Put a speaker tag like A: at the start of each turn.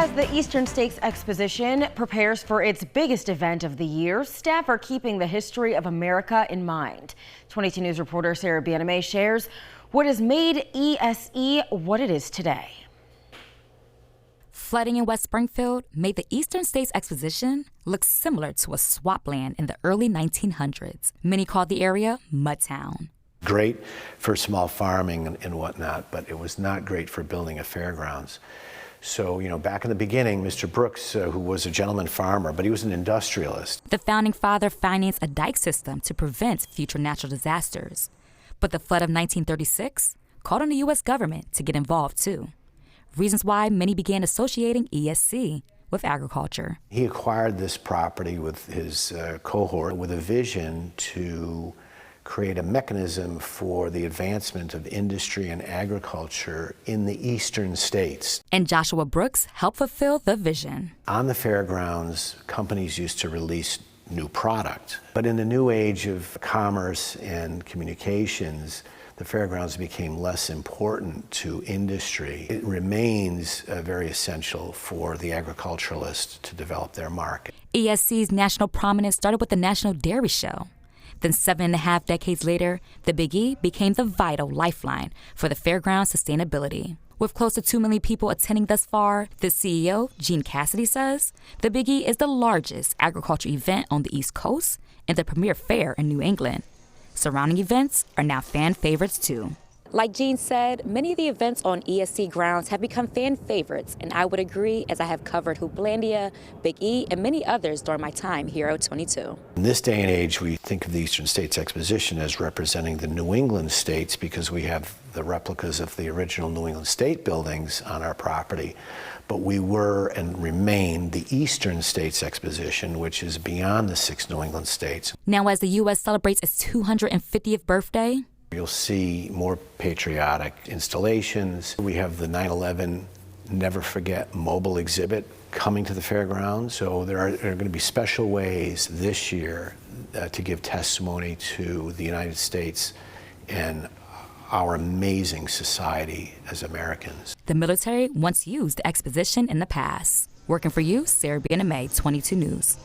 A: As the Eastern States Exposition prepares for its biggest event of the year, staff are keeping the history of America in mind. 22 News reporter Sarah Bianame shares what has made ESE what it is today.
B: Flooding in West Springfield made the Eastern States Exposition look similar to a swampland in the early 1900s. Many called the area Mudtown.
C: Great for small farming and whatnot, but it was not great for building a fairgrounds. So, back in the beginning, Mr. Brooks, who was a gentleman farmer, but he was an industrialist.
B: The founding father financed a dike system to prevent future natural disasters. But the flood of 1936 called on the U.S. government to get involved, too. Reasons why many began associating ESC with agriculture.
C: He acquired this property with his cohort with a vision to create a mechanism for the advancement of industry and agriculture in the eastern states.
B: And Joshua Brooks helped fulfill the vision.
C: On the fairgrounds, companies used to release new product. But in the new age of commerce and communications, the fairgrounds became less important to industry. It remains very essential for the agriculturalists to develop their market.
B: ESC's national prominence started with the National Dairy Show. Then 7.5 decades later, the Big E became the vital lifeline for the fairground's sustainability. With close to 2 million people attending thus far, the CEO, Gene Cassidy, says the Big E is the largest agriculture event on the East Coast and the premier fair in New England. Surrounding events are now fan favorites, too. Like Gene said, many of the events on ESC grounds have become fan favorites, and I would agree, as I have covered Hooplandia, Big E, and many others during my time here at 22.
C: In this day and age, we think of the Eastern States Exposition as representing the New England states because we have the replicas of the original New England state buildings on our property. But we were and remain the Eastern States Exposition, which is beyond the 6 New England states.
B: Now, as the U.S. celebrates its 250th birthday,
C: you'll see more patriotic installations. We have the 9/11 Never Forget mobile exhibit coming to the fairgrounds. So there are going to be special ways this year to give testimony to the United States and our amazing society as Americans.
B: The military once used the exposition in the past. Working for you, Sarah Bianame, 22 News.